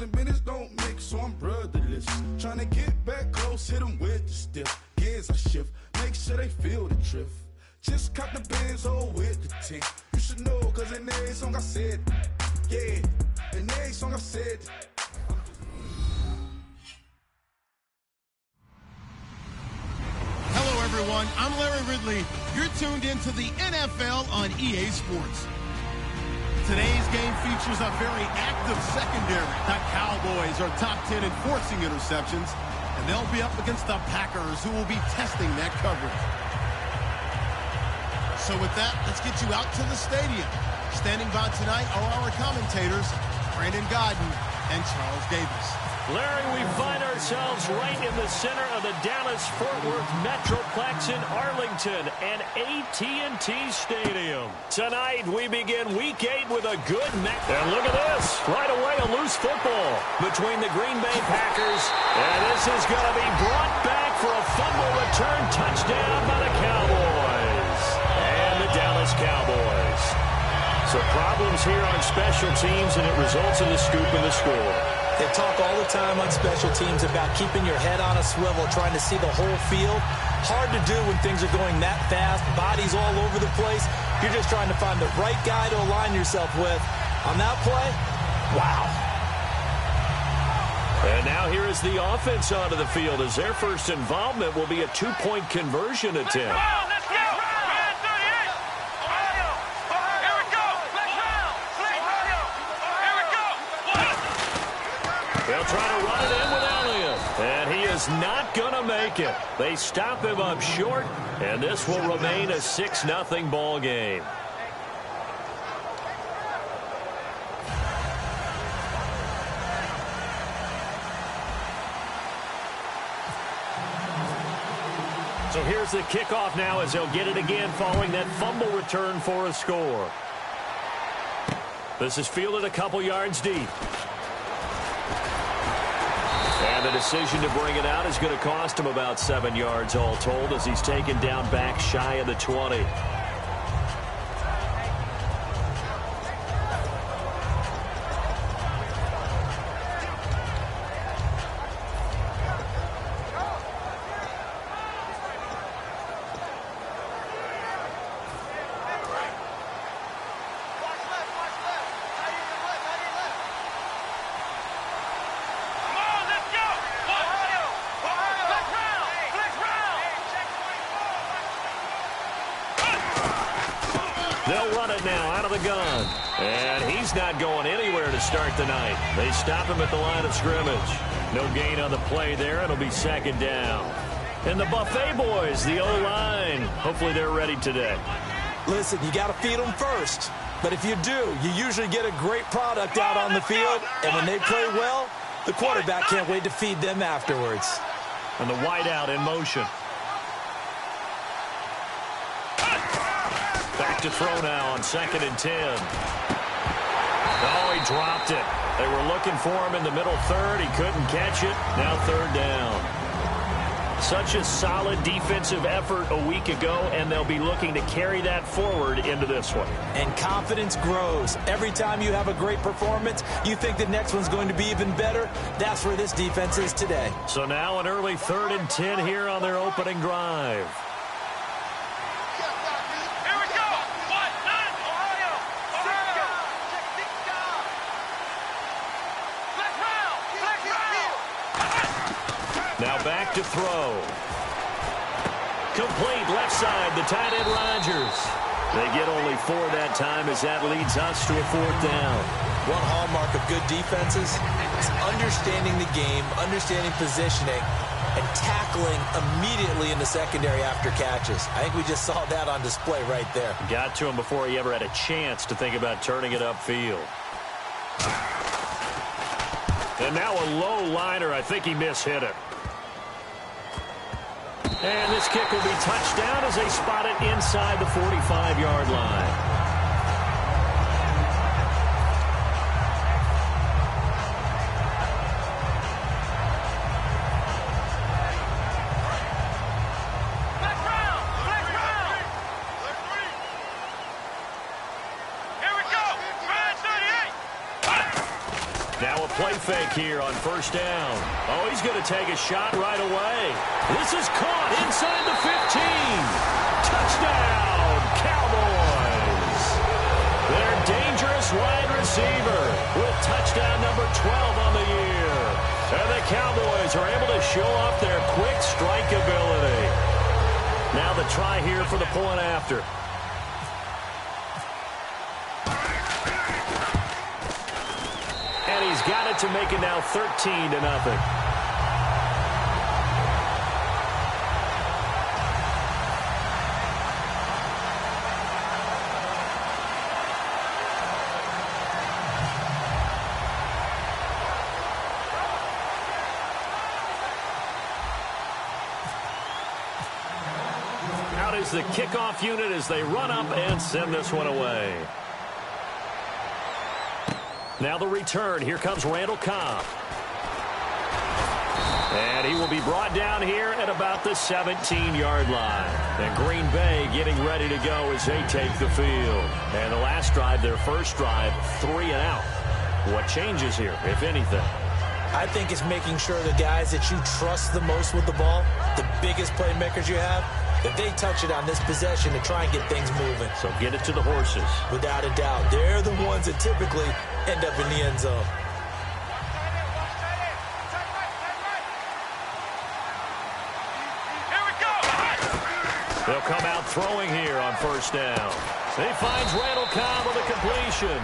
Words and business don't mix, so I'm brotherless. Trying to get back close, hit them with the stiff. Gears I shift, make sure they feel the drift. Just caught the Benz, with the tint. You should know, cause in every song I said, yeah, in every song I said. Hello, everyone. I'm Larry Ridley. You're tuned into the NFL on EA Sports. Today's game features a very active secondary. The Cowboys are top 10 in forcing interceptions, and they'll be up against the Packers, who will be testing that coverage. So with that, let's get you out to the stadium. Standing by tonight are our commentators, Brandon Godden and Charles Davis. Larry, we find ourselves right in the center of the Dallas-Fort Worth Metroplex in Arlington and AT&T Stadium. Tonight, we begin Week 8 with a good match. And look at this. Right away, a loose football between the Green Bay Packers. And this is going to be brought back for a fumble return touchdown by the Cowboys. And the Dallas Cowboys. So problems here on special teams, and it results in the scoop and the score. They talk all the time on special teams about keeping your head on a swivel, trying to see the whole field. Hard to do when things are going that fast, bodies all over the place. You're just trying to find the right guy to align yourself with. On that play, wow. And now here is the offense onto the field as their first involvement will be a two-point conversion attempt. They'll try to run it in with Elliott. And he is not going to make it. They stop him up short, and this will remain a 6-0 ball game. So here's the kickoff now as they'll get it again following that fumble return for a score. This is fielded a couple yards deep. And the decision to bring it out is going to cost him about 7 yards all told as he's taken down back shy of the 20. They'll run it now out of the gun. And he's not going anywhere to start the night. They stop him at the line of scrimmage. No gain on the play there. It'll be second down. And the Buffet boys, the O-line, hopefully they're ready today. Listen, you got to feed them first. But if you do, you usually get a great product out on the field. And when they play well, the quarterback can't wait to feed them afterwards. And the wideout in motion. Back to throw now on 2nd and 10. Oh, he dropped it. They were looking for him in the middle third. He couldn't catch it. Now 3rd down. Such a solid defensive effort a week ago, and they'll be looking to carry that forward into this one. And confidence grows. Every time you have a great performance, you think the next one's going to be even better. That's where this defense is today. So now an early 3rd and 10 here on their opening drive. Now back to throw. Complete left side, the tight end Rodgers. They get only 4 that time as that leads us to a 4th down. One hallmark of good defenses is understanding the game, understanding positioning, and tackling immediately in the secondary after catches. I think we just saw that on display right there. Got to him before he ever had a chance to think about turning it upfield. And now a low liner. I think he mishit it. And this kick will be touched down as they spot it inside the 45-yard line. Now a play fake here on first down. Oh, he's going to take a shot right away. This is caught inside the 15. Touchdown, Cowboys. Their dangerous wide receiver with touchdown number 12 on the year. And the Cowboys are able to show off their quick strike ability. Now the try here for the point after. And he's got it to make it now 13-0. Out is the kickoff unit as they run up and send this one away. Now the return. Here comes Randall Cobb. And he will be brought down here at about the 17-yard line. And Green Bay getting ready to go as they take the field. And the last drive, their first drive, 3 and out. What changes here, if anything? I think it's making sure the guys that you trust the most with the ball, the biggest playmakers you have, that they touch it on this possession to try and get things moving. So get it to the horses. Without a doubt. They're the ones that typically end up in the end zone. They'll come out throwing here on first down. He finds Randall Cobb with a completion.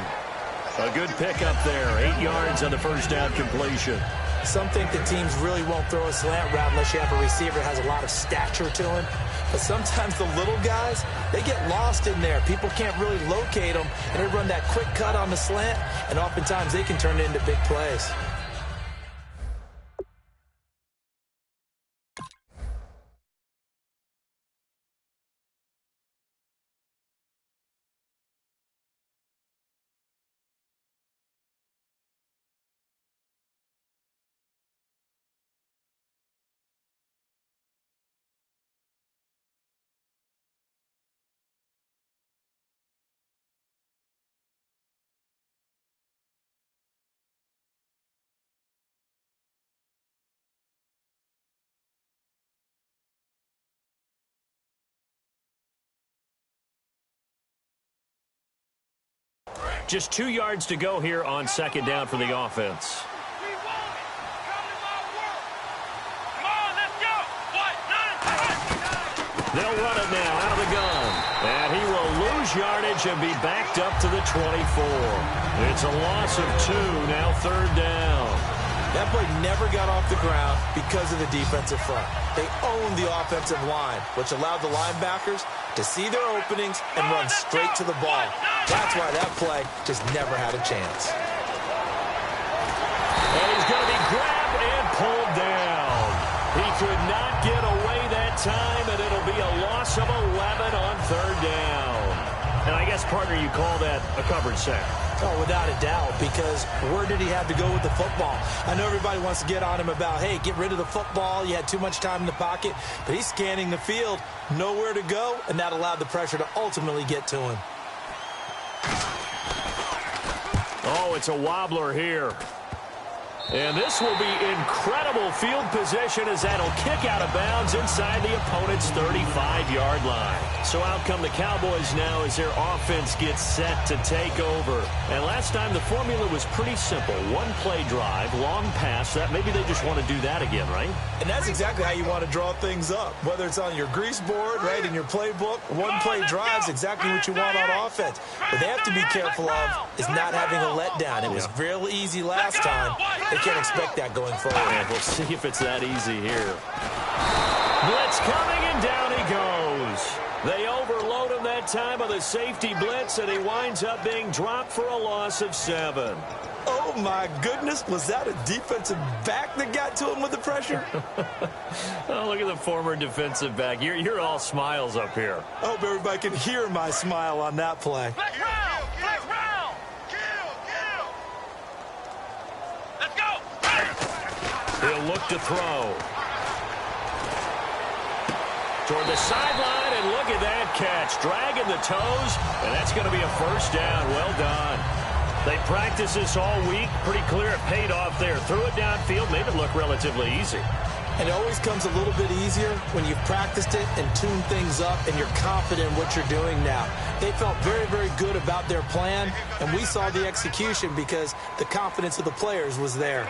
A good pickup there. 8 yards on the first down completion. Some think the teams really won't throw a slant route unless you have a receiver that has a lot of stature to him. But sometimes the little guys, they get lost in there. People can't really locate them, and they run that quick cut on the slant, and oftentimes they can turn it into big plays. Just 2 yards to go here on second down for the offense. They'll run it now out of the gun. And he will lose yardage and be backed up to the 24. It's a loss of 2, now third down. That play never got off the ground because of the defensive front. They owned the offensive line, which allowed the linebackers to see their openings and run straight to the ball. That's why that play just never had a chance. And he's going to be grabbed and pulled down. He could not get away that time, and it'll be a loss of 11 on third down. And I guess, partner, you call that a coverage sack. Oh, without a doubt, because where did he have to go with the football? I know everybody wants to get on him about, hey, get rid of the football. You had too much time in the pocket. But he's scanning the field, nowhere to go, and that allowed the pressure to ultimately get to him. Oh, it's a wobbler here. And this will be incredible field position as that'll kick out of bounds inside the opponent's 35-yard line. So out come the Cowboys now as their offense gets set to take over. And last time the formula was pretty simple. One play drive, long pass. That maybe they just want to do that again, right? And that's exactly how you want to draw things up. Whether it's on your grease board, right, in your playbook, one play drive is exactly what you want on offense. What they have to be careful of is not having a letdown. It was real easy last time. They can't expect that going forward. And we'll see if it's that easy here. Blitz coming, and down he goes. They overload him that time with a safety blitz, and he winds up being dropped for a loss of 7. Oh, my goodness. Was that a defensive back that got to him with the pressure? Oh, look at the former defensive back. You're all smiles up here. I hope everybody can hear my smile on that play. He'll look to throw. Toward the sideline, and look at that catch. Dragging the toes, and that's going to be a first down. Well done. They practiced this all week. Pretty clear it paid off there. Threw it downfield, made it look relatively easy. And it always comes a little bit easier when you've practiced it and tuned things up and you're confident in what you're doing now. They felt very, very good about their plan, and we saw the execution because the confidence of the players was there.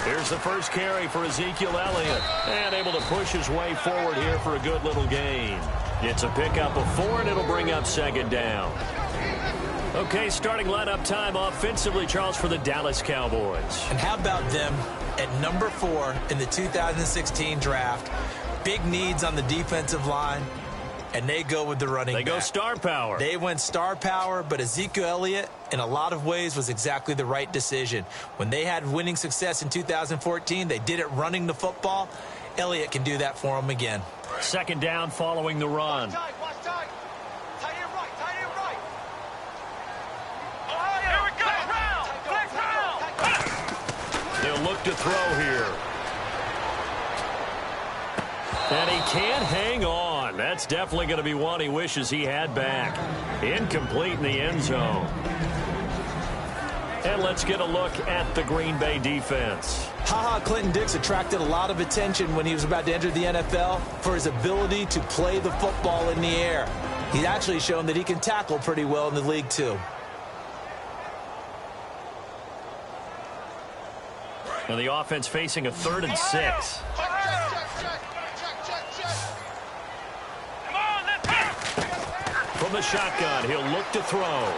Here's the first carry for Ezekiel Elliott, and able to push his way forward here for a good little gain. It's a pickup of 4, and it'll bring up second down. Okay, starting lineup time offensively, Charles, for the Dallas Cowboys. And how about them at number 4 in the 2016 draft? Big needs on the defensive line, and they go with the running back. They go star power. They went star power, but Ezekiel Elliott, in a lot of ways, was exactly the right decision. When they had winning success in 2014, they did it running the football. Elliott can do that for them again. Second down following the run. They'll look to throw here. And he can't hang on. That's definitely going to be one he wishes he had back. Incomplete in the end zone. And let's get a look at the Green Bay defense. Clinton Dix attracted a lot of attention when he was about to enter the NFL for his ability to play the football in the air. He's actually shown that he can tackle pretty well in the league, too. And the offense facing a 3rd and 6. From the shotgun, he'll look to throw.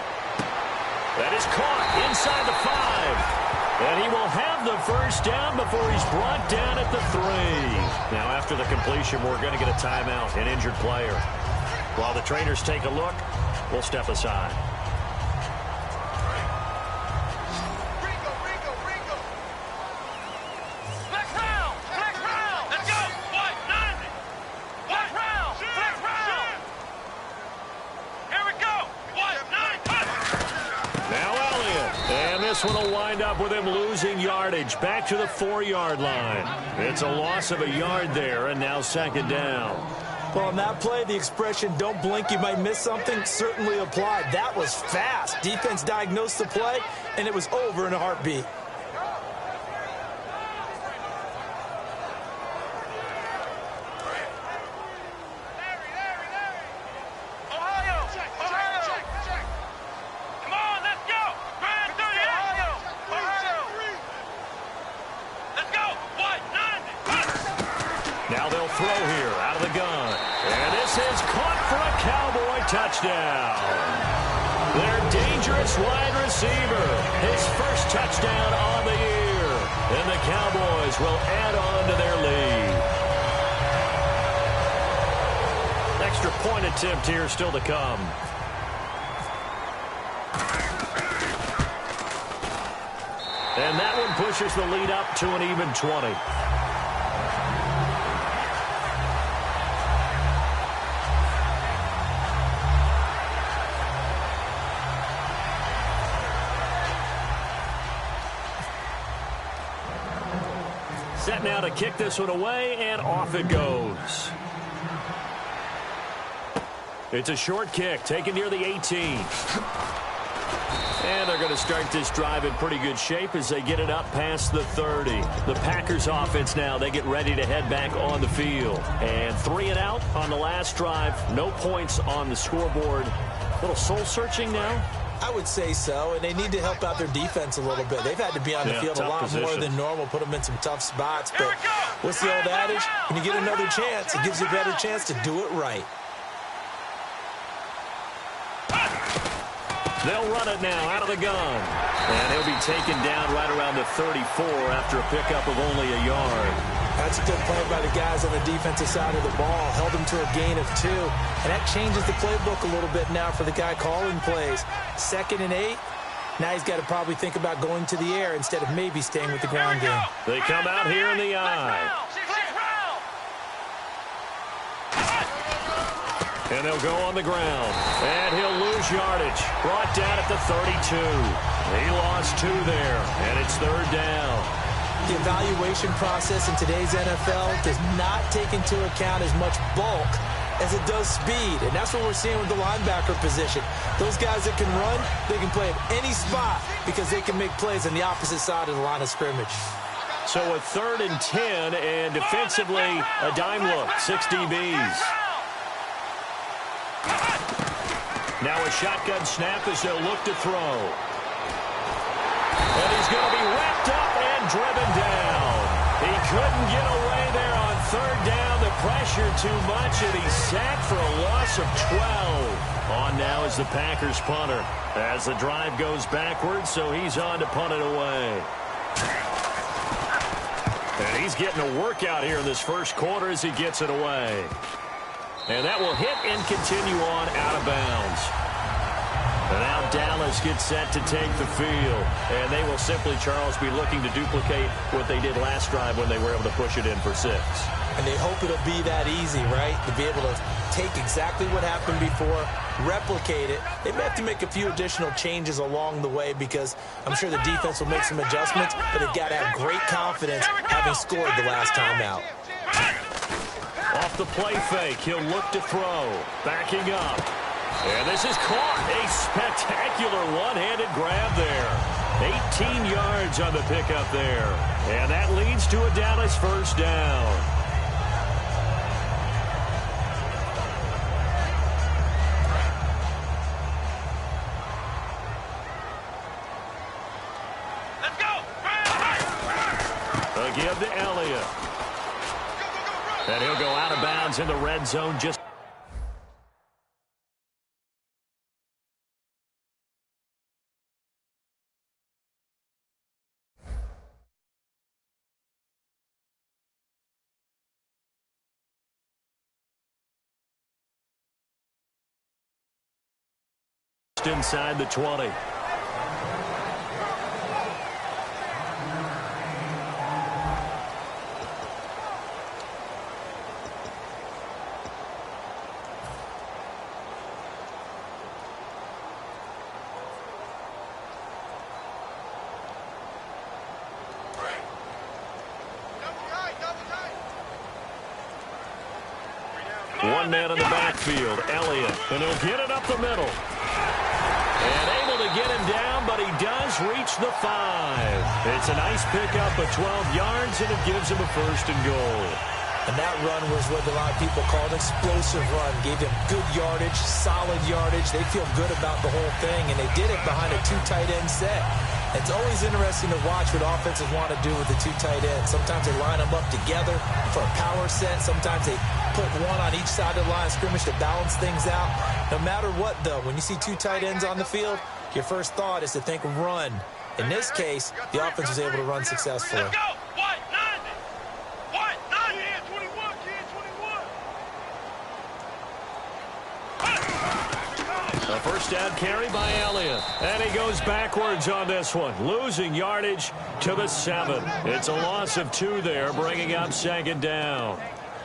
That is caught inside the 5. And he will have the first down before he's brought down at the 3. Now, after the completion, we're going to get a timeout, an injured player. While the trainers take a look, we'll step aside. This one will wind up with him losing yardage back to the 4-yard line. It's a loss of a yard there, and now second down. Well, on that play, the expression, don't blink, you might miss something, certainly applied. That was fast. Defense diagnosed the play, and it was over in a heartbeat. Now they'll throw here out of the gun. And this is caught for a Cowboy touchdown. Their dangerous wide receiver. His first touchdown on the year. And the Cowboys will add on to their lead. Extra point attempt here still to come. And that one pushes the lead up to an even 20. Set now to kick this one away, and off it goes. It's a short kick, taken near the 18. And they're going to start this drive in pretty good shape as they get it up past the 30. The Packers offense now, they get ready to head back on the field. And 3 and out on the last drive. No points on the scoreboard. A little soul-searching now. I would say so, and they need to help out their defense a little bit. They've had to be on the field a lot more than normal, put them in some tough spots. But what's the old adage? When you get another chance, it gives you a better chance to do it right. They'll run it now out of the gun. And he'll be taken down right around the 34 after a pickup of only a yard. That's a good play by the guys on the defensive side of the ball. Held them to a gain of 2. And that changes the playbook a little bit now for the guy calling plays. 2nd and 8. Now he's got to probably think about going to the air instead of maybe staying with the ground game. They come out here in the eye. And they'll go on the ground. And he'll lose yardage. Brought down at the 32. He lost 2 there. And it's 3rd down. The evaluation process in today's NFL does not take into account as much bulk as it does speed, and that's what we're seeing with the linebacker position. Those guys that can run, they can play at any spot because they can make plays on the opposite side of the line of scrimmage. So a 3rd and 10, and defensively, a dime look, 6 DBs. Now a shotgun snap as they'll look to throw. And he's going to be wrapped up and driven down. He couldn't get away there on 3rd down. The pressure too much, and he's sacked for a loss of 12. On now is the Packers punter as the drive goes backwards, so he's on to punt it away. And he's getting a workout here in this first quarter as he gets it away. And that will hit and continue on out of bounds. And now Dallas gets set to take the field. And they will simply, Charles, be looking to duplicate what they did last drive when they were able to push it in for 6. And they hope it'll be that easy, right? To be able to take exactly what happened before, replicate it. They may have to make a few additional changes along the way because I'm sure the defense will make some adjustments, but they've got to have great confidence having scored the last time out. Off the play fake, he'll look to throw. Backing up. And this is caught. A spectacular one-handed grab there. 18 yards on the pickup there. And that leads to a Dallas first down. Give to Elliott. And he'll go out of bounds in the red zone just inside the 20. One man in the backfield, Elliott, and he'll get it up the middle. And able to get him down, but he does reach the 5. It's a nice pickup of 12 yards, and it gives him a 1st and goal. And that run was what a lot of people call an explosive run. Gave them good yardage, solid yardage. They feel good about the whole thing, and they did it behind a 2 tight end set. It's always interesting to watch what offenses want to do with the 2 tight ends. Sometimes they line them up together for a power set. Sometimes they put one on each side of the line of scrimmage to balance things out. No matter what, though, when you see 2 tight ends on the field, your first thought is to think run. In this case, the offense was able to run successfully. Let's go! What? 90! What? 90! Yeah, 21, kid, 21! A first down carry by Elliott. And he goes backwards on this one, losing yardage to the 7. It's a loss of 2 there, bringing up 2nd down.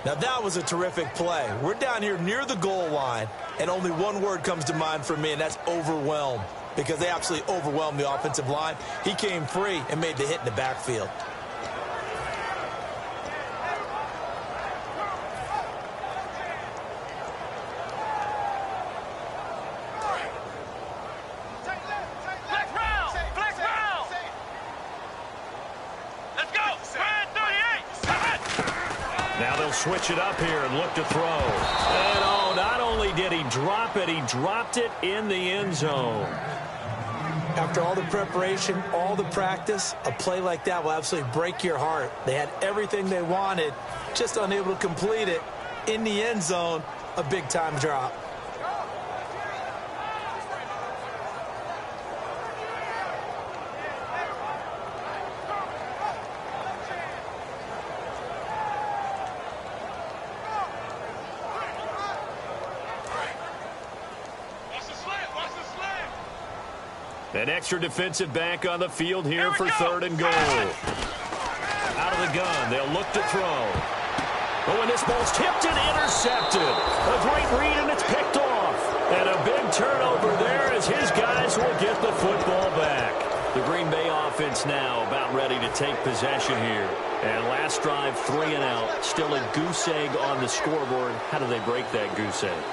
Now, that was a terrific play. We're down here near the goal line, and only one word comes to mind for me, and that's overwhelm, because they absolutely overwhelmed the offensive line. He came free and made the hit in the backfield. Switch it up here and look to throw. And oh, not only did he drop it, he dropped it in the end zone. After all the preparation, all the practice, a play like that will absolutely break your heart. They had everything they wanted, just unable to complete it. In the end zone, a big-time drop. An extra defensive back on the field here for 3rd and goal. Out of the gun, they'll look to throw. Oh, and this ball's tipped and intercepted. A great read, and it's picked off. And a big turnover there as his guys will get the football back. The Green Bay offense now about ready to take possession here. And last drive, 3 and out. Still a goose egg on the scoreboard. How do they break that goose egg?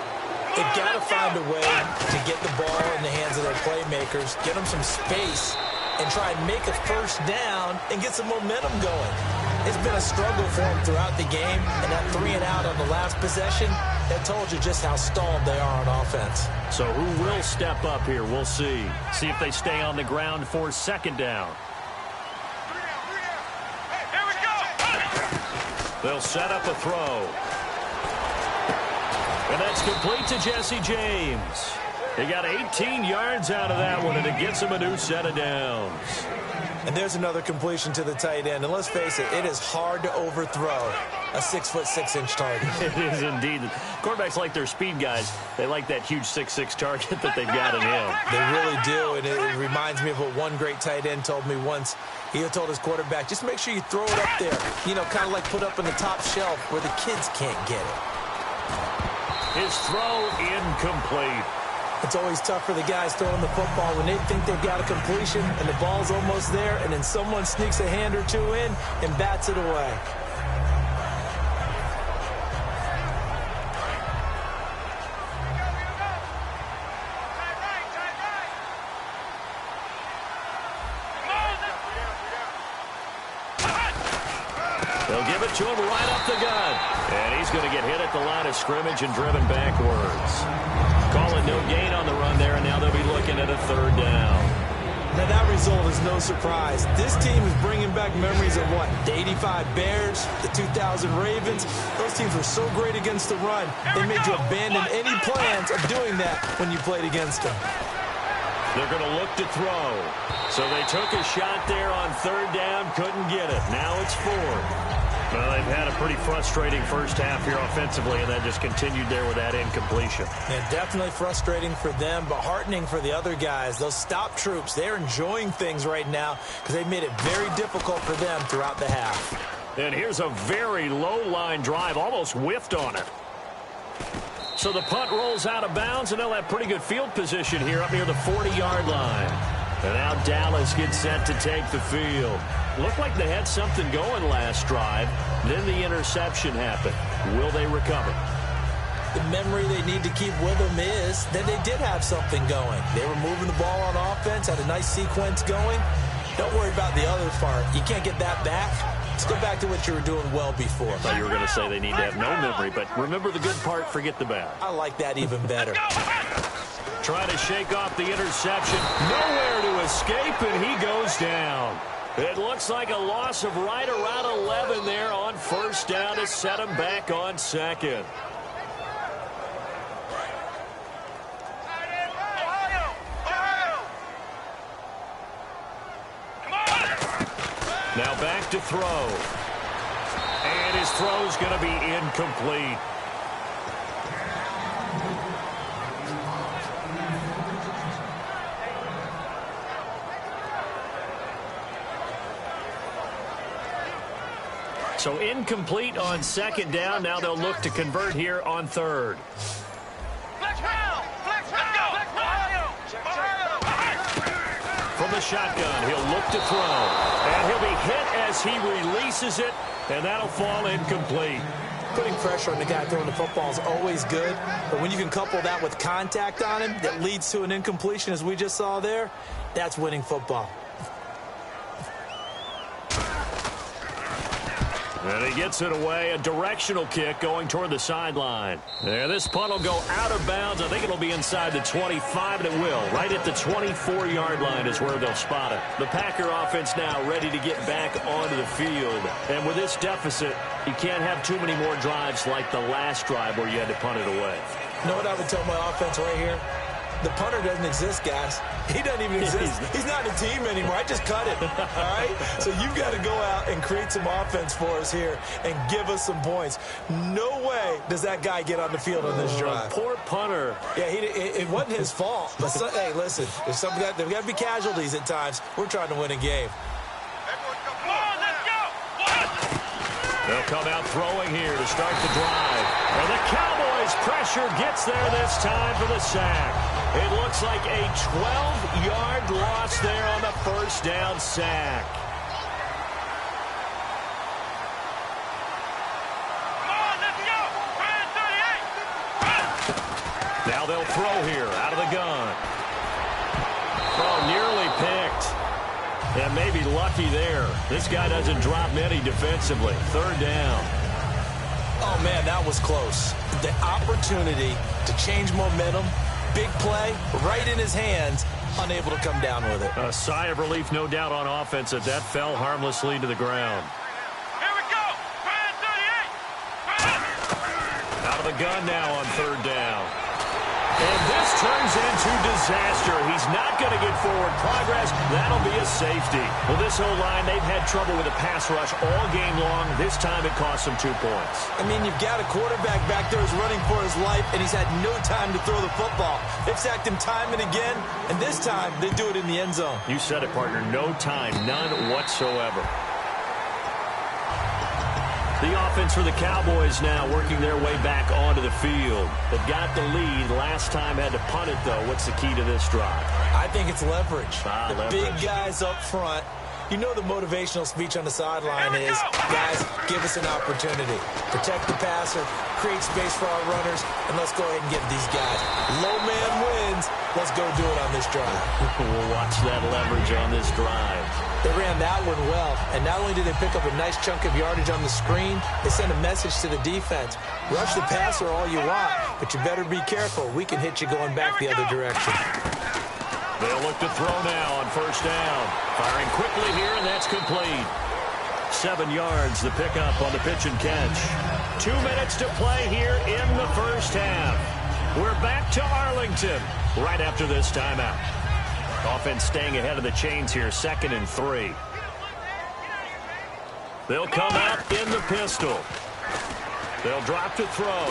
They've got to find a way to get the ball in the hands of their playmakers, get them some space, and try and make a first down and get some momentum going. It's been a struggle for them throughout the game, and that 3 and out on the last possession, that told you just how stalled they are on offense. So who will step up here? We'll see. See if they stay on the ground for second down. Here we go. They'll set up a throw. And that's complete to Jesse James. He got 18 yards out of that one, and it gets him a new set of downs. And there's another completion to the tight end. And let's face it, it is hard to overthrow a 6'6" target. It is indeed. Quarterbacks like their speed guys. They like that huge 6'6" target that they've got in him. They really do, and it reminds me of what one great tight end told me once. He told his quarterback, just make sure you throw it up there. You know, kind of like put up on the top shelf where the kids can't get it. His throw incomplete. It's always tough for the guys throwing the football when they think they've got a completion and the ball's almost there, and then someone sneaks a hand or two in and bats it away. They'll give it to him right up the gut. And he's going to get hit at the line of scrimmage and driven backwards. Calling no gain on the run there, and now they'll be looking at a third down. Now, that result is no surprise. This team is bringing back memories of what? The 85 Bears, the 2000 Ravens. Those teams were so great against the run, they made you abandon any plans of doing that when you played against them. They're going to look to throw. So they took a shot there on third down, couldn't get it. Now it's fourth. Well, they've had a pretty frustrating first half here offensively, and then just continued there with that incompletion. Yeah, definitely frustrating for them, but heartening for the other guys. Those stop troops, they're enjoying things right now because they've made it very difficult for them throughout the half. And here's a very low-line drive, almost whiffed on it. So the punt rolls out of bounds, and they'll have pretty good field position here up near the 40-yard line. And now Dallas gets set to take the field. Looked like they had something going last drive. Then the interception happened. Will they recover? The memory they need to keep with them is that they did have something going. They were moving the ball on offense, had a nice sequence going. Don't worry about the other part. You can't get that back. Let's go back to what you were doing well before. I thought you were going to say they need to have no memory, but remember the good part, forget the bad. I like that even better. Try to shake off the interception. Nowhere to escape, and he goes down. It looks like a loss of right around 11 there on first down to set him back on second. Now back to throw. And his throw's going to be incomplete. So incomplete on second down. Now they'll look to convert here on third. From the shotgun, he'll look to throw. And he'll be hit as he releases it, and that'll fall incomplete. Putting pressure on the guy throwing the football is always good, but when you can couple that with contact on him that leads to an incompletion, as we just saw there, that's winning football. And he gets it away, a directional kick going toward the sideline. There, this punt will go out of bounds. I think it'll be inside the 25, and it will. Right at the 24-yard line is where they'll spot it. The Packer offense now ready to get back onto the field. And with this deficit, you can't have too many more drives like the last drive where you had to punt it away. You know what I would tell my offense right here? The punter doesn't exist, guys. He doesn't even exist. He's not a team anymore. I just cut it, all right? So you've got to go out and create some offense for us here and give us some points. No way does that guy get on the field on this drive. Poor punter. Yeah, it wasn't his fault. But hey, listen, there's got to be casualties at times. We're trying to win a game. Come on, let's go. They'll come out throwing here to start the drive. And the Cowboys' pressure gets there this time for the sack. It looks like a 12-yard loss there on the first down sack. Now they'll throw here out of the gun. Oh, nearly picked. And maybe lucky there. This guy doesn't drop many defensively. Third down. Oh, man, that was close. The opportunity to change momentum, big play, right in his hands, unable to come down with it. A sigh of relief, no doubt, on offense that fell harmlessly to the ground. Here we go. 38. Out of the gun now on third down. And this turns into disaster. He's not going to get forward progress. That'll be a safety. Well, this whole line, they've had trouble with a pass rush all game long. This time it cost them 2 points. I mean, you've got a quarterback back there who's running for his life, and he's had no time to throw the football. They've sacked him time and again, and this time they do it in the end zone. You said it, partner. No time. None whatsoever. The offense for the Cowboys now working their way back onto the field. They've got the lead. Last time had to punt it, though. What's the key to this drive? I think it's leverage. Leverage. Big guys up front. You know the motivational speech on the sideline is, guys, give us an opportunity. Protect the passer, create space for our runners, and let's go ahead and get these guys. Low man wins. Let's go do it on this drive. We'll watch that leverage on this drive. They ran that one well, and not only did they pick up a nice chunk of yardage on the screen, they sent a message to the defense. Rush the passer all you want, but you better be careful. We can hit you going back the other direction. They'll look to throw now on first down. Firing quickly here, and that's complete. 7 yards, the pickup on the pitch and catch. 2 minutes to play here in the first half. We're back to Arlington right after this timeout. Offense staying ahead of the chains here, 2nd and 3. They'll come out in the pistol. They'll drop to throw.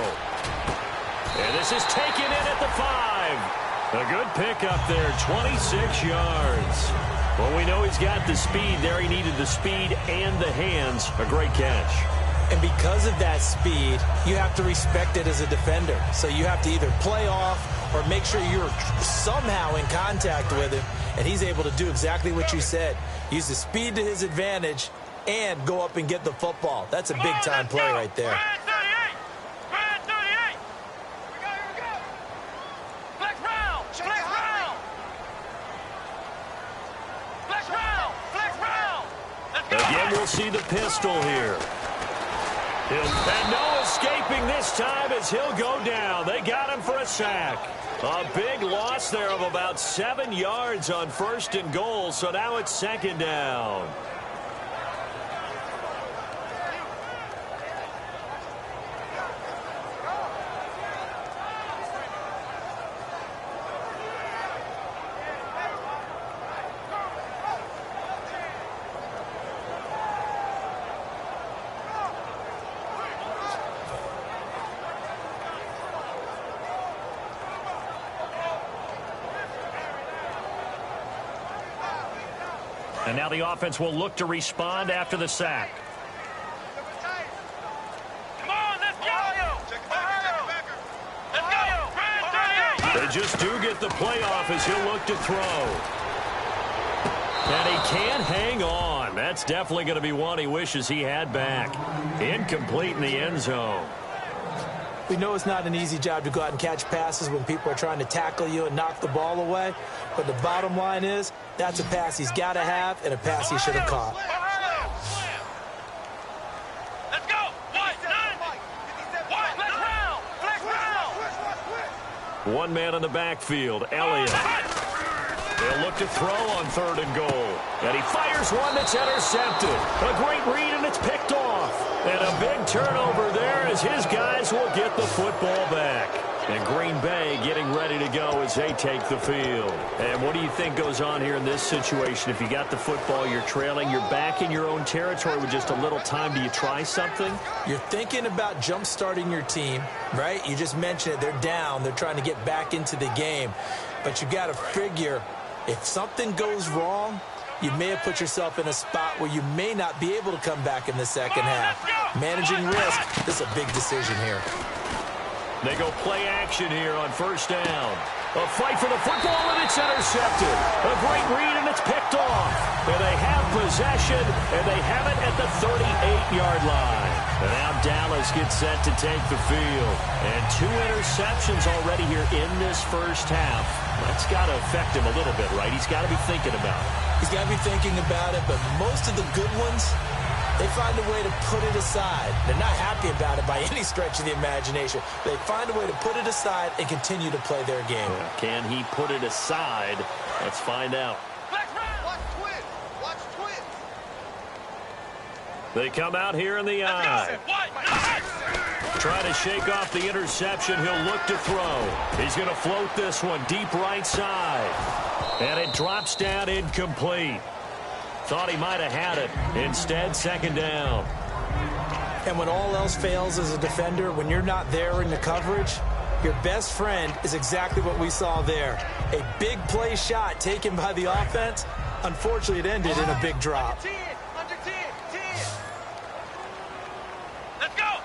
And this is taken in at the 5. A good pickup there, 26 yards. Well, we know he's got the speed there. He needed the speed and the hands. A great catch. And because of that speed, you have to respect it as a defender. So you have to either play off or make sure you're somehow in contact with him. And he's able to do exactly what you said. Use the speed to his advantage and go up and get the football. That's a big-time play right there. Again, we'll see the pistol here. And no escaping this time as he'll go down. They got him for a sack. A big loss there of about 7 yards on 1st and goal, so now it's 2nd down. And now the offense will look to respond after the sack. Come on, let's go! Let's go! They just do get the playoff as he'll look to throw. And he can't hang on. That's definitely going to be one he wishes he had back. Incomplete in the end zone. We know it's not an easy job to go out and catch passes when people are trying to tackle you and knock the ball away. But the bottom line is, that's a pass he's got to have and a pass he should have caught. Let's go! One man in the backfield, Elliott. They'll look to throw on 3rd and goal. And he fires one that's intercepted. A great read, and it's picked off. And a big turnover there as his guys will get the football back. And Green Bay getting ready to go as they take the field. And what do you think goes on here in this situation? If you got the football, you're trailing, you're back in your own territory with just a little time. Do you try something? You're thinking about jump-starting your team, right? You just mentioned it. They're down. They're trying to get back into the game. But you got to figure, if something goes wrong, you may have put yourself in a spot where you may not be able to come back in the second half. Managing risk, this is a big decision here. They go play action here on 1st down. A fight for the football, and it's intercepted. A great read, and it's picked off. And they have possession, and they have it at the 38-yard line. And now Dallas gets set to take the field. And 2 interceptions already here in this first half. That's got to affect him a little bit, right? He's got to be thinking about it. He's got to be thinking about it, but most of the good ones, they find a way to put it aside. They're not happy about it by any stretch of the imagination. They find a way to put it aside and continue to play their game. Can he put it aside? Let's find out. Watch twin. They come out here in the eye. Try to shake off the interception. He'll look to throw. He's going to float this one deep right side. And it drops down incomplete. Thought he might have had it. Instead, second down. And when all else fails as a defender, when you're not there in the coverage, your best friend is exactly what we saw there. A big play shot taken by the offense. Unfortunately, it ended in a big drop. Under 10. Let's go.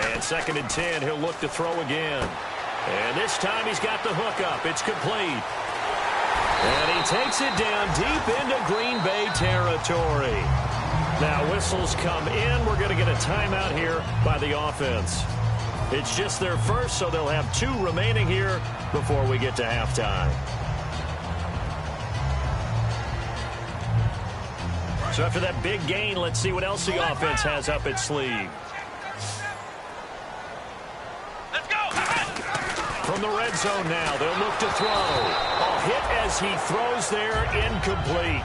And second and 10, he'll look to throw again. And this time he's got the hook up. It's complete. And he takes it down deep into Green Bay territory. Now whistles come in. We're going to get a timeout here by the offense. It's just their first, so they'll have 2 remaining here before we get to halftime. So after that big gain, let's see what else the offense has up its sleeve. Let's go. From the red zone now, they'll look to throw. A hit as he throws there, incomplete.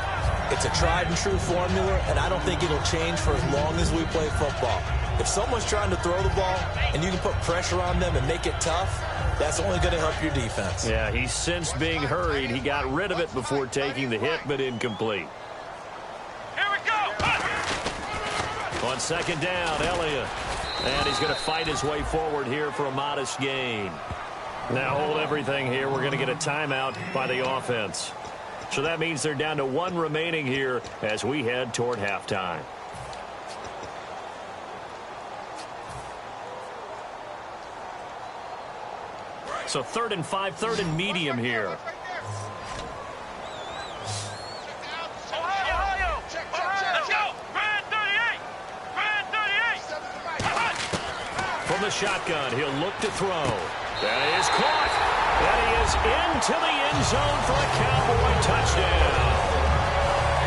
It's a tried and true formula, and I don't think it'll change for as long as we play football. If someone's trying to throw the ball and you can put pressure on them and make it tough, that's only going to help your defense. Yeah, he's sensed being hurried. He got rid of it before taking the hit, but incomplete. Here we go. On second down, Elliott. And he's going to fight his way forward here for a modest gain. Now hold everything here. We're going to get a timeout by the offense. So that means they're down to 1 remaining here as we head toward halftime. So 3rd and 5, 3rd and medium here. Ohio. Let's go. Brand 38. From the shotgun, he'll look to throw. That is caught. And he is into the end zone for a Cowboy touchdown.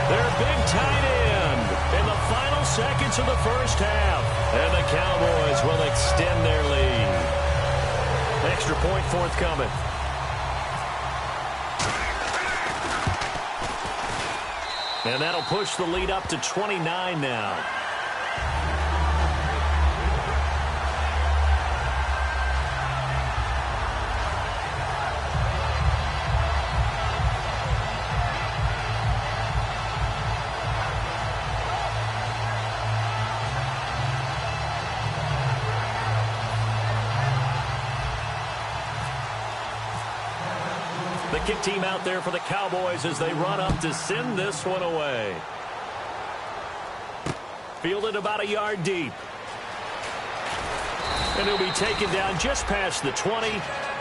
Their big tight end in the final seconds of the first half. And the Cowboys will extend their lead. Extra point forthcoming. And that'll push the lead up to 29 now. The kick team out there for the Cowboys as they run up to send this one away. Fielded about a yard deep. And he'll be taken down just past the 20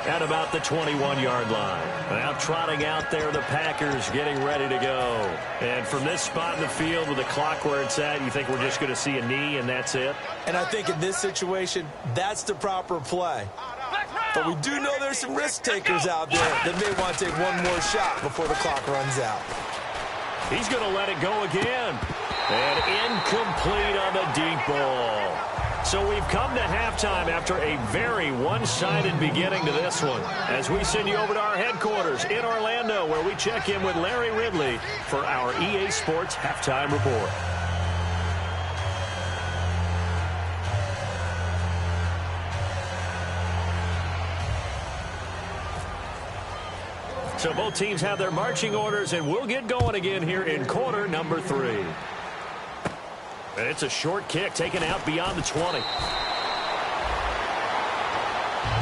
at about the 21-yard line. Now trotting out there, the Packers getting ready to go. And from this spot in the field with the clock where it's at, you think we're just going to see a knee and that's it? And I think in this situation, that's the proper play. But we do know there's some risk takers out there that may want to take one more shot before the clock runs out. He's going to let it go again. And incomplete on the deep ball. So we've come to halftime after a very one-sided beginning to this one. As we send you over to our headquarters in Orlando, where we check in with Larry Ridley for our EA Sports Halftime Report. So both teams have their marching orders, and we'll get going again here in quarter number 3. It's a short kick taken out beyond the 20.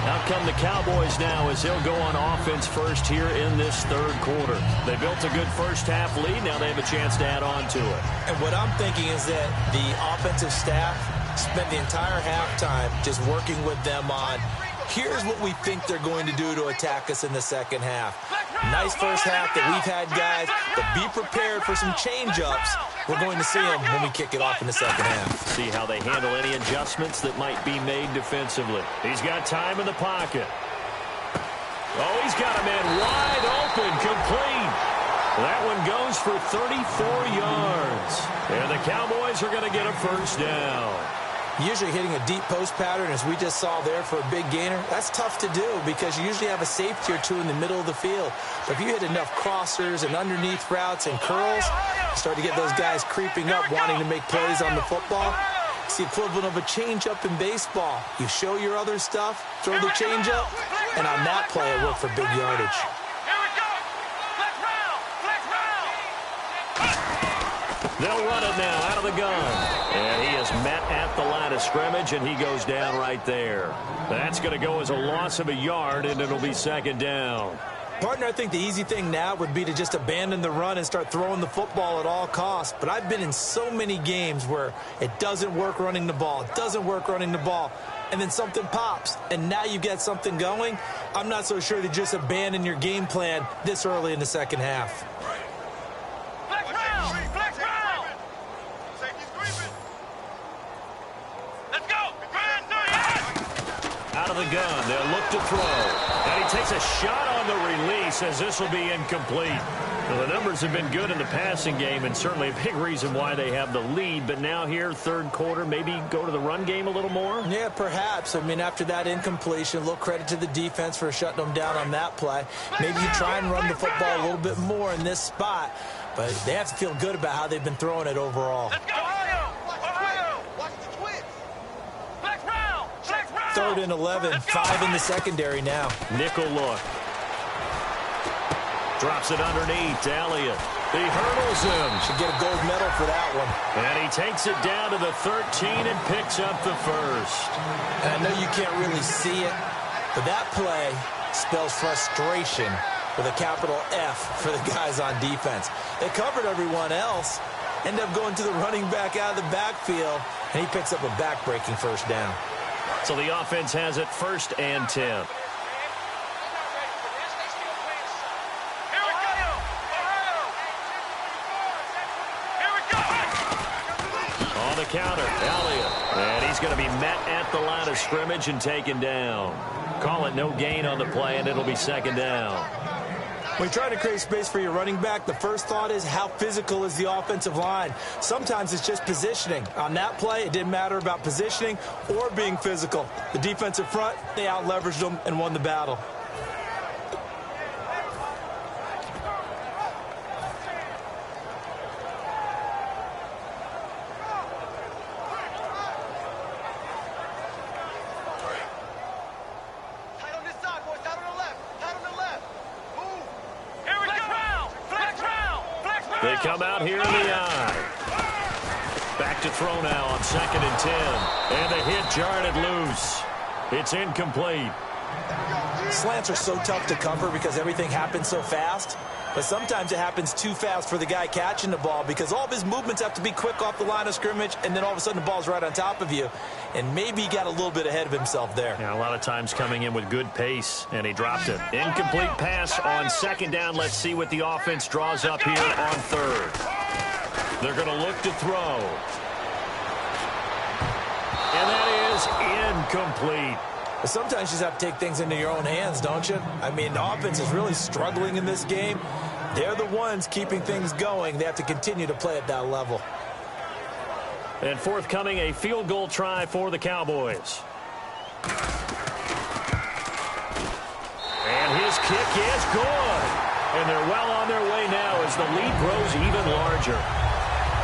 Out come the Cowboys now as they'll go on offense first here in this third quarter. They built a good first half lead. Now they have a chance to add on to it. And what I'm thinking is that the offensive staff spent the entire halftime just working with them on Here's what we think they're going to do to attack us in the second half. Nice first half that we've had, guys, but be prepared for some change-ups. We're going to see them when we kick it off in the second half. See how they handle any adjustments that might be made defensively. He's got time in the pocket. Oh, he's got a man wide open, complete. That one goes for 34 yards. And the Cowboys are going to get a first down. Usually hitting a deep post pattern, as we just saw there for a big gainer, that's tough to do because you usually have a safety or two in the middle of the field. But if you hit enough crossers and underneath routes and curls, you start to get those guys creeping up, wanting to make plays on the football. It's the equivalent of a change-up in baseball. You show your other stuff, throw the change-up, and on that play, it worked for big yardage. They'll run it now out of the gun. And he is met at the line of scrimmage, and he goes down right there. That's going to go as a loss of a yard, and it'll be second down. Partner, I think the easy thing now would be to just abandon the run and start throwing the football at all costs. But I've been in so many games where it doesn't work running the ball. It doesn't work running the ball. And then something pops, and now you get something going. I'm not so sure to just abandon your game plan this early in the second half. Out of the gun, they'll look to throw. And he takes a shot on the release as this will be incomplete. Well, the numbers have been good in the passing game and certainly a big reason why they have the lead. But now here, third quarter, maybe go to the run game a little more? Yeah, perhaps. I mean, after that incompletion, a little credit to the defense for shutting them down on that play. Maybe you try and run the football a little bit more in this spot. But they have to feel good about how they've been throwing it overall. Let's go, Ohio! Ohio! Watch the twins! Flex round! Flex round! 3rd and 11, 5 in the secondary now. Nickel look. Drops it underneath to Elliott. He hurdles him. Should get a gold medal for that one. And he takes it down to the 13 and picks up the first. And I know you can't really see it, but that play spells frustration with a capital F for the guys on defense. They covered everyone else, end up going to the running back out of the backfield, and he picks up a back-breaking first down. So the offense has it 1st and 10. On the counter, Elliott. And he's going to be met at the line of scrimmage and taken down. Call it no gain on the play, and it'll be second down. When you try to create space for your running back, the first thought is how physical is the offensive line. Sometimes it's just positioning. On that play, it didn't matter about positioning or being physical. The defensive front, they out-leveraged them and won the battle. They come out here in the eye. Back to throw now on 2nd and 10. And the hit jarred it loose. It's incomplete. Slants are so tough to cover because everything happens so fast. But sometimes it happens too fast for the guy catching the ball because all of his movements have to be quick off the line of scrimmage, and then all of a sudden the ball's right on top of you. And maybe he got a little bit ahead of himself there. Yeah, a lot of times coming in with good pace, and he dropped it. Incomplete pass on 2nd down. Let's see what the offense draws up here on 3rd. They're going to look to throw. And that is incomplete. But sometimes you just have to take things into your own hands, don't you? I mean, the offense is really struggling in this game. They're the ones keeping things going. They have to continue to play at that level. And forthcoming, a field goal try for the Cowboys. And his kick is good. And they're well on their way now as the lead grows even larger.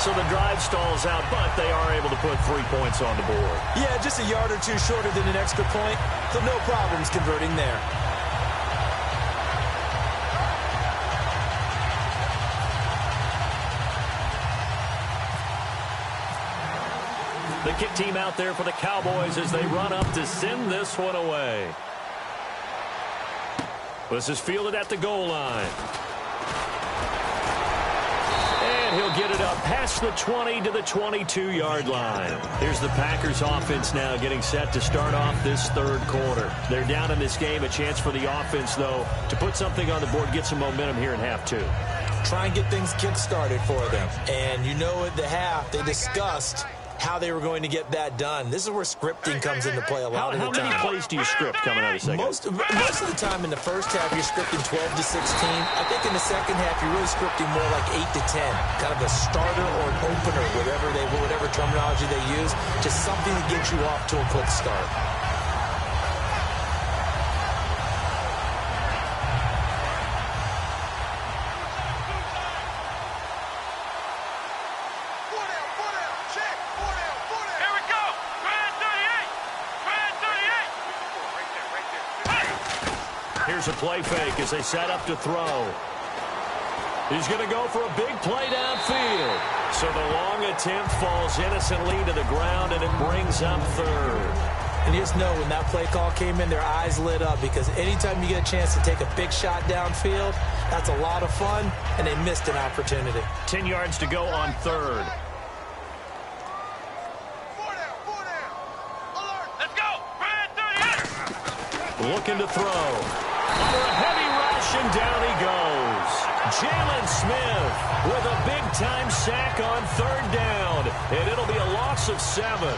So the drive stalls out, but they are able to put 3 points on the board. Yeah, just a yard or two shorter than an extra point, so no problems converting there. The kick team out there for the Cowboys as they run up to send this one away. This is fielded at the goal line. And he'll get it up past the 20 to the 22-yard line. Here's the Packers offense now getting set to start off this third quarter. They're down in this game. A chance for the offense, though, to put something on the board, get some momentum here in half two. Try and get things kick-started for them. And you know at the half, they discussed how they were going to get that done. This is where scripting comes into play a lot of the time. How many plays do you script coming out of the second? Most of the time in the first half, you're scripting 12 to 16. I think in the second half, you're really scripting more like 8 to 10. Kind of a starter or an opener, whatever terminology they use. Just something to get you off to a quick start. Here's a play fake as they set up to throw. He's going to go for a big play downfield. So the long attempt falls innocently to the ground, and it brings up third. And you just know when that play call came in, their eyes lit up, because anytime you get a chance to take a big shot downfield, that's a lot of fun, and they missed an opportunity. 10 yards to go on third. Let's go. Looking to throw. Under a heavy rush, and down he goes. Jalen Smith with a big-time sack on third down, and it'll be a loss of 7.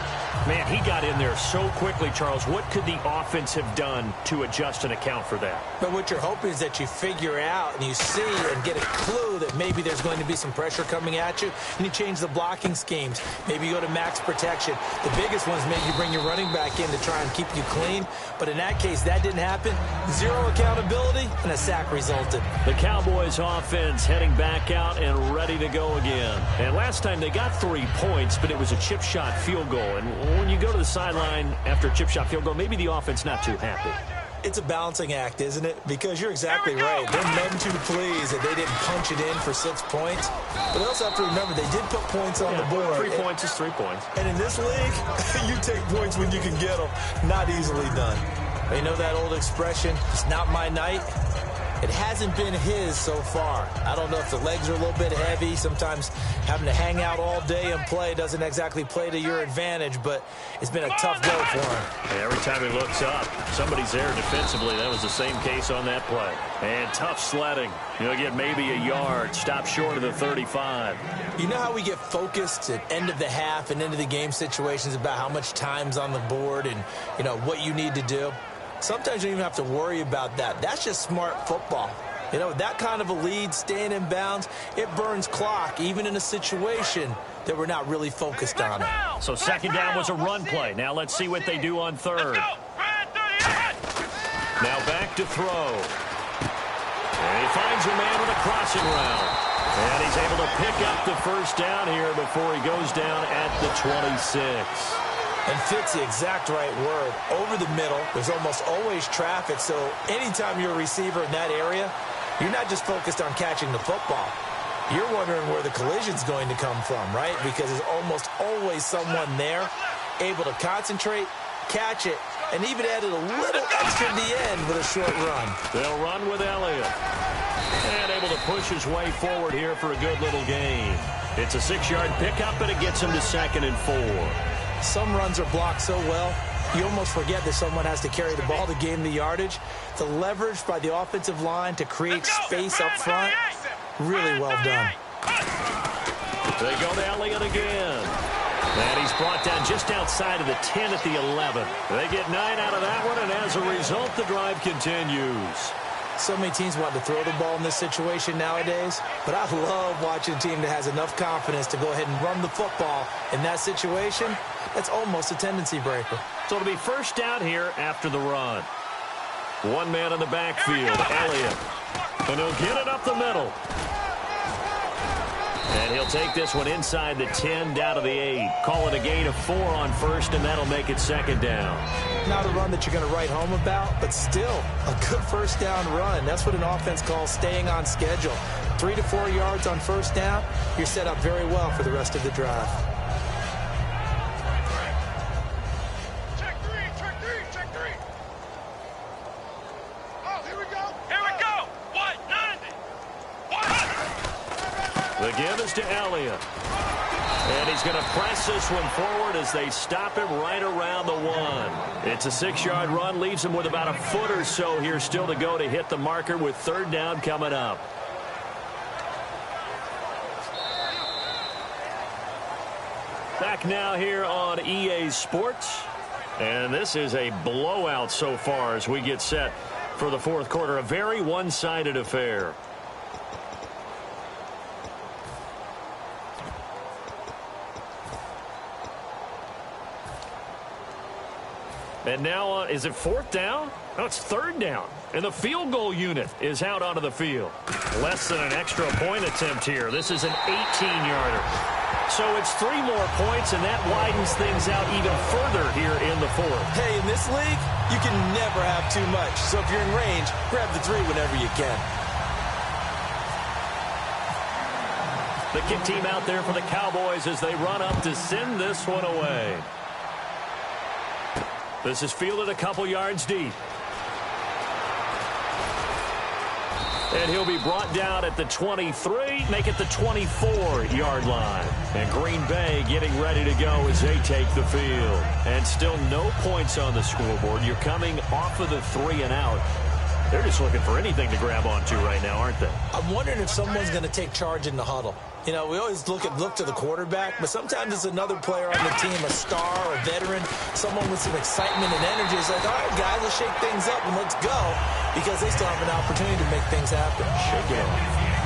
Man, he got in there so quickly, Charles. What could the offense have done to adjust and account for that? But what you're hoping is that you figure out and you see and get a clue that maybe there's going to be some pressure coming at you, and you change the blocking schemes. Maybe you go to max protection. The biggest one is maybe you bring your running back in to try and keep you clean. But in that case, that didn't happen. Zero accountability, and a sack resulted. The Cowboys offense heading back out and ready to go again. And last time they got 3 points, but it was a chip shot field goal. And when you go to the sideline after a chip shot field goal, maybe the offense not too happy. It's a balancing act, isn't it? Because you're exactly right. They're meant to please that they didn't punch it in for 6 points. But they also have to remember they did put points on the board. 3 points is 3 points. And in this league, you take points when you can get them. Not easily done. You know that old expression, it's not my night? It hasn't been his so far. I don't know if the legs are a little bit heavy. Sometimes having to hang out all day and play doesn't exactly play to your advantage, but it's been a tough go for him. Every time he looks up, somebody's there defensively. That was the same case on that play. And tough sledding. He'll get maybe a yard, stop short of the 35. You know how we get focused at end of the half and into the game situations about how much time's on the board and, you know, what you need to do? Sometimes you don't even have to worry about that. That's just smart football. You know, that kind of a lead, staying in bounds, it burns clock, even in a situation that we're not really focused on it. So second down was a run play. Now let's see what they do on third. Now back to throw. And he finds a man with a crossing route. And he's able to pick up the first down here before he goes down at the 26. And fits the exact right word. Over the middle, there's almost always traffic, so anytime you're a receiver in that area, you're not just focused on catching the football. You're wondering where the collision's going to come from, right? Because there's almost always someone there able to concentrate, catch it, and even added a little extra at the end with a short run. They'll run with Elliott. And able to push his way forward here for a good little gain. It's a 6-yard pickup, and it gets him to 2nd and 4. Some runs are blocked so well, you almost forget that someone has to carry the ball to gain the yardage. The leverage by the offensive line to create space up front, really well done. They go to Elliott again. And he's brought down just outside of the 10 at the 11. They get 9 out of that one, and as a result, the drive continues. So many teams want to throw the ball in this situation nowadays, but I love watching a team that has enough confidence to go ahead and run the football in that situation. That's almost a tendency breaker. So it'll be first down here after the run. One man in the backfield, Elliott. And he'll get it up the middle. And he'll take this one inside the 10 down to the 8. Call it a gain of 4 on first, and that'll make it 2nd down. Not a run that you're going to write home about, but still a good first down run. That's what an offense calls staying on schedule. 3 to 4 yards on first down, you're set up very well for the rest of the drive. Check three. Oh, here we go. What? 90. What? The give is to Elliott. And he's going to press this one forward as they stop him right around the 1. It's a 6-yard run, leaves him with about a foot or so here still to go to hit the marker with 3rd down coming up. Back now here on EA Sports. And this is a blowout so far as we get set for the 4th quarter. A very one-sided affair. And now, is it 4th down? No, it's 3rd down. And the field goal unit is out onto the field. Less than an extra point attempt here. This is an 18-yarder. So it's 3 more points, and that widens things out even further here in the 4th. Hey, in this league, you can never have too much. So if you're in range, grab the 3 whenever you can. The kick team out there for the Cowboys as they run up to send this one away. This is fielded a couple yards deep. And he'll be brought down at the 23, make it the 24-yard line. And Green Bay getting ready to go as they take the field. And still no points on the scoreboard. You're coming off of the 3 and out. They're just looking for anything to grab onto right now, aren't they? I'm wondering if someone's going to take charge in the huddle. You know, we always look to the quarterback, but sometimes it's another player on the team, a star, a veteran, someone with some excitement and energy. It's like, all right, guys, let's shake things up and let's go, because they still have an opportunity to make things happen. Shake it.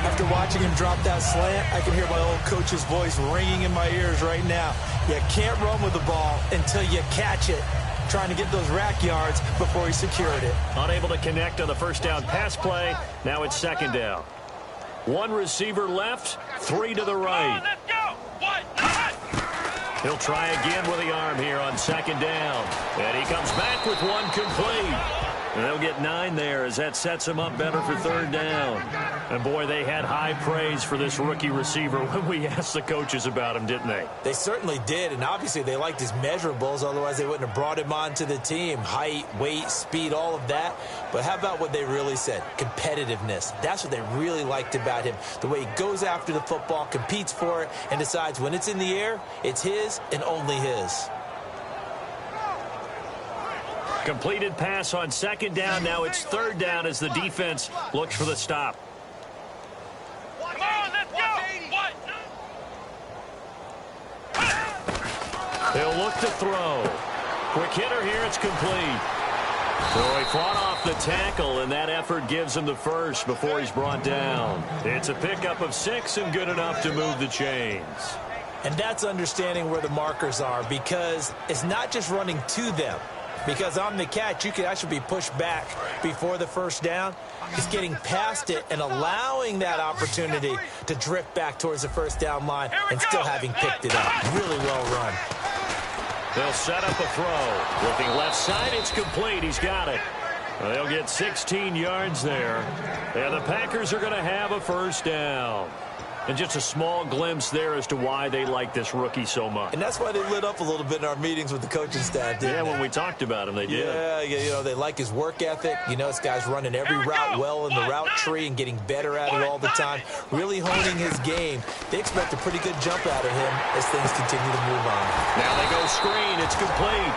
After watching him drop that slant, I can hear my old coach's voice ringing in my ears right now. You can't run with the ball until you catch it. Trying to get those rack yards before he secured it. Unable to connect on the 1st down pass play. Now it's 2nd down. 1 receiver left, 3 to the right. Let's go. He'll try again with the arm here on 2nd down. And he comes back with 1 complete. And they'll get 9 there as that sets him up better for 3rd down. And, boy, they had high praise for this rookie receiver when we asked the coaches about him, didn't they? They certainly did, and obviously they liked his measurables. Otherwise, they wouldn't have brought him onto the team. Height, weight, speed, all of that. But how about what they really said? Competitiveness. That's what they really liked about him. The way he goes after the football, competes for it, and decides when it's in the air, it's his and only his. Completed pass on 2nd down. Now it's 3rd down as the defense looks for the stop. Come on, let's go. They'll look to throw. Quick hitter here. It's complete. So he fought off the tackle, and that effort gives him the first before he's brought down. It's a pickup of 6 and good enough to move the chains. And that's understanding where the markers are, because it's not just running to them. Because on the catch, you could actually be pushed back before the 1st down. It's getting past it and allowing that opportunity to drift back towards the 1st down line and still having picked it up. Really well run. They'll set up a throw. Looking left side, it's complete. He's got it. They'll get 16 yards there. And the Packers are going to have a 1st down. And just a small glimpse there as to why they like this rookie so much. And that's why they lit up a little bit in our meetings with the coaching staff, didn't they? When we talked about him, they did. Yeah, you know, they like his work ethic. You know, this guy's running every route well in the route tree and getting better at it all the time. Really honing his game. They expect a pretty good jump out of him as things continue to move on. Now they go screen. It's complete.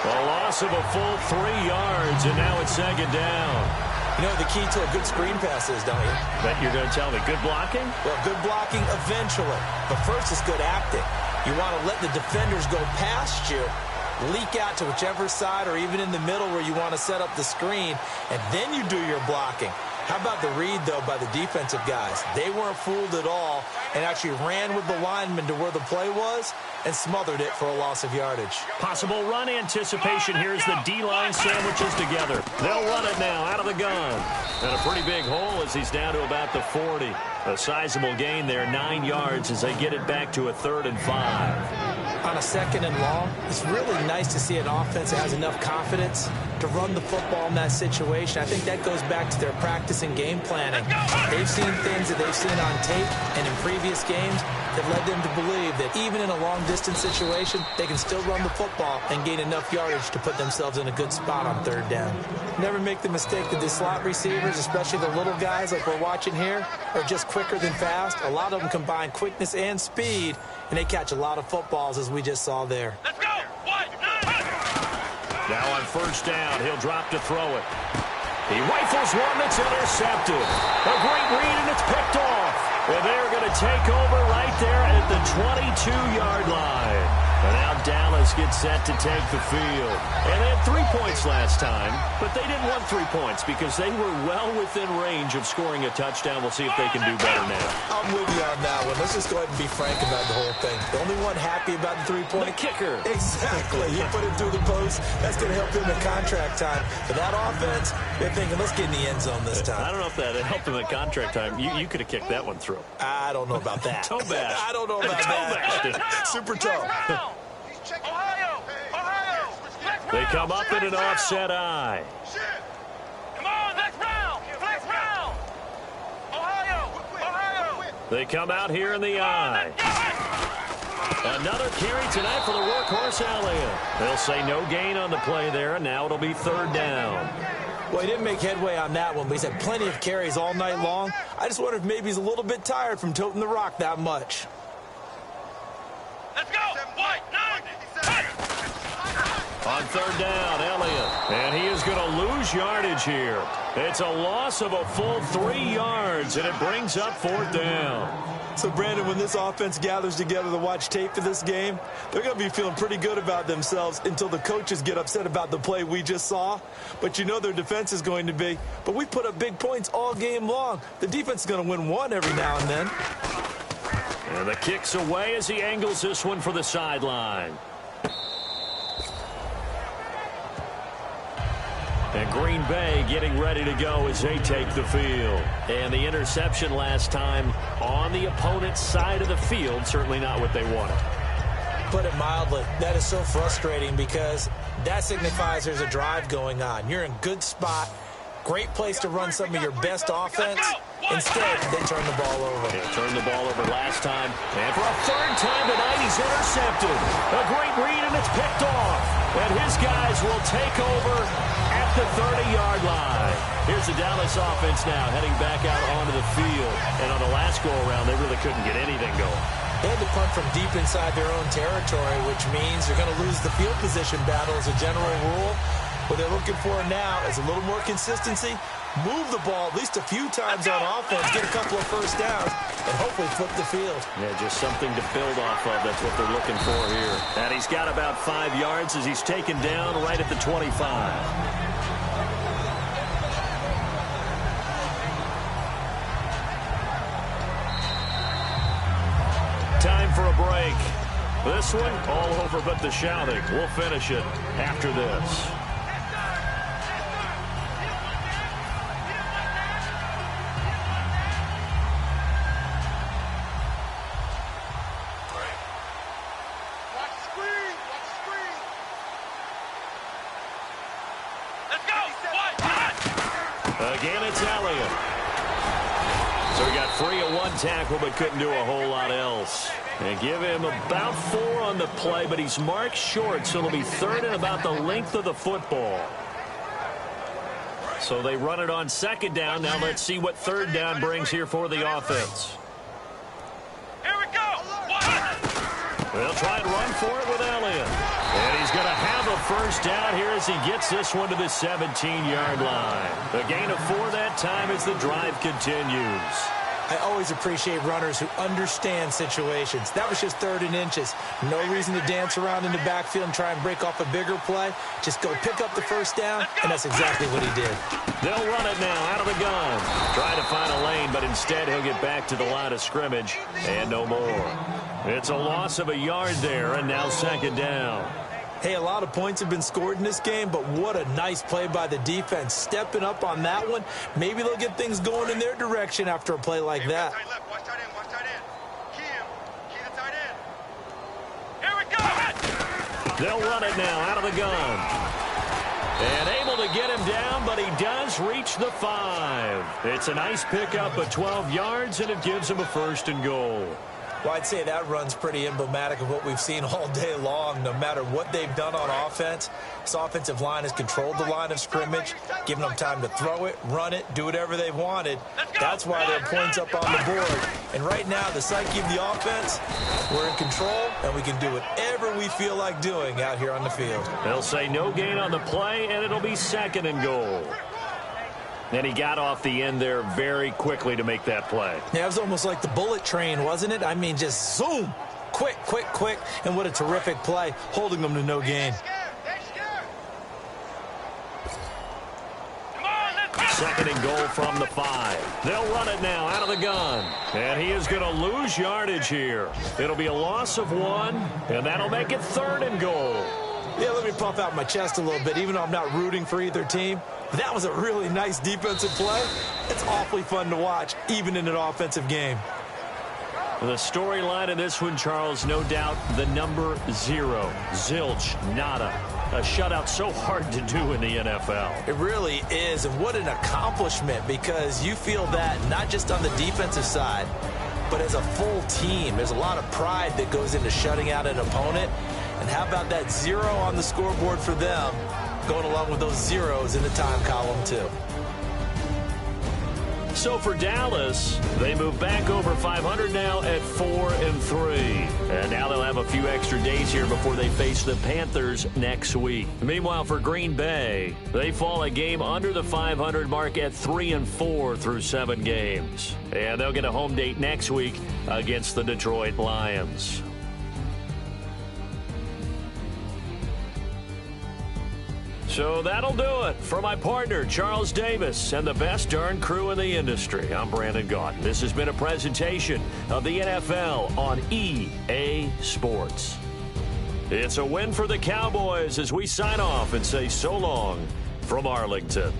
A loss of a full 3 yards, and now it's 2nd down. You know what the key to a good screen pass is, don't you? Bet you're going to tell me. Good blocking? Well, good blocking eventually. But first it's good acting. You want to let the defenders go past you, leak out to whichever side or even in the middle where you want to set up the screen, and then you do your blocking. How about the read, though, by the defensive guys? They weren't fooled at all and actually ran with the lineman to where the play was and smothered it for a loss of yardage. Possible run anticipation. Here's the D-line sandwiches together. They'll run it now out of the gun. And a pretty big hole as he's down to about the 40. A sizable gain there, 9 yards as they get it back to a 3rd and 5. On a 2nd and long, it's really nice to see an offense that has enough confidence to to run the football in that situation. I think that goes back to their practice and game planning. They've seen things that they've seen on tape and in previous games that led them to believe that even in a long-distance situation, they can still run the football and gain enough yardage to put themselves in a good spot on third down. Never make the mistake that the slot receivers, especially the little guys like we're watching here, are just quicker than fast. A lot of them combine quickness and speed, and they catch a lot of footballs, as we just saw there. Let's go! Now on first down, he'll drop to throw it. He rifles one that's intercepted. A great read, and it's picked off. And they're going to take over right there at the 22-yard line. And now Dallas gets set to take the field. And they had 3 points last time, but they didn't want 3 points because they were well within range of scoring a touchdown. We'll see if they can do better now. I'm with you on that one. Let's just go ahead and be frank about the whole thing. The only one happy about the 3-point. The kicker. Exactly. He put it through the post. That's going to help him in contract time. But that offense, they're thinking, let's get in the end zone this time. I don't know if that helped him in contract time. You could have kicked that one through. I don't know about that. Toe bash. I don't know about that. Super toe. Ohio! They come up in an offset eye. Come on, next round! Next round! Ohio! They come out here in the eye. Another carry tonight for the workhorse Elliott. They'll say no gain on the play there, and now it'll be third down. Well, he didn't make headway on that one, but he's had plenty of carries all night long. I just wonder if maybe he's a little bit tired from toting the rock that much. Let's go! White, 9! On third down, Elliott. And he is going to lose yardage here. It's a loss of a full 3 yards, and it brings up fourth down. So, Brandon, when this offense gathers together to watch tape for this game, they're going to be feeling pretty good about themselves until the coaches get upset about the play we just saw. But you know their defense is going to be. But we put up big points all game long. The defense is going to win one every now and then. And the kick's away as he angles this one for the sideline. And Green Bay getting ready to go as they take the field. And the interception last time on the opponent's side of the field, certainly not what they wanted. Put it mildly, that is so frustrating because that signifies there's a drive going on. You're in good spot, great place to run some of your best offense. Instead, they turn the ball over. They turned the ball over last time. And for a third time tonight, he's intercepted. A great read, and it's picked off. And his guys will take over at the 30-yard line. Here's the Dallas offense now heading back out onto the field. And on the last go-around, they really couldn't get anything going. They had to punt from deep inside their own territory, which means they're going to lose the field position battle as a general rule. What they're looking for now is a little more consistency, move the ball at least a few times on offense, get a couple of first downs, and hopefully flip the field. Yeah, just something to build off of. That's what they're looking for here. And he's got about 5 yards as he's taken down right at the 25. Time for a break. This one, all over but the shouting. We'll finish it after this. Again, it's Elliott. So he got free of one tackle, but couldn't do a whole lot else. And give him about 4 on the play, but he's marked short, so it'll be third and about the length of the football. So they run it on second down. Now let's see what third down brings here for the offense. Here we go! They'll try and run for it with Elliott. And he's going to have a first down here as he gets this one to the 17-yard line. A gain of 4 that time as the drive continues. I always appreciate runners who understand situations. That was just 3rd and inches. No reason to dance around in the backfield and try and break off a bigger play. Just go pick up the first down, and that's exactly what he did. They'll run it now out of the gun. Try to find a lane, but instead he'll get back to the line of scrimmage and no more. It's a loss of a yard there, and now second down. Hey, a lot of points have been scored in this game, but what a nice play by the defense. Stepping up on that one. Maybe they'll get things going in their direction after a play like that. Watch tight end, watch tight end. Key the tight end. Here we go! They'll run it now out of the gun. And able to get him down, but he does reach the 5. It's a nice pickup of 12 yards, and it gives him a 1st and goal. Well, I'd say that run's pretty emblematic of what we've seen all day long. No matter what they've done on offense, this offensive line has controlled the line of scrimmage, given them time to throw it, run it, do whatever they've wanted. That's why they're points up on the board. And right now, the psyche of the offense, we're in control, and we can do whatever we feel like doing out here on the field. They'll say no gain on the play, and it'll be 2nd and goal. And he got off the end there very quickly to make that play. Yeah, it was almost like the bullet train, wasn't it? I mean, just zoom. Quick, quick, quick. And what a terrific play, holding them to no gain. 2nd and goal from the 5. They'll run it now out of the gun. And he is going to lose yardage here. It'll be a loss of 1, and that'll make it 3rd and goal. Yeah, let me puff out my chest a little bit, even though I'm not rooting for either team. That was a really nice defensive play. It's awfully fun to watch, even in an offensive game. The storyline in this one, Charles, no doubt the number 0. Zilch, nada. A shutout so hard to do in the NFL. It really is, and what an accomplishment, because you feel that not just on the defensive side, but as a full team. There's a lot of pride that goes into shutting out an opponent. And how about that 0 on the scoreboard for them, going along with those zeros in the time column, too. So for Dallas, they move back over 500 now at 4-3. And now they'll have a few extra days here before they face the Panthers next week. Meanwhile, for Green Bay, they fall a game under the 500 mark at 3-4 through 7 games. And they'll get a home date next week against the Detroit Lions. So that'll do it for my partner, Charles Davis, and the best darn crew in the industry. I'm Brandon Gaudin. This has been a presentation of the NFL on EA Sports. It's a win for the Cowboys as we sign off and say so long from Arlington.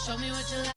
Show me what you like.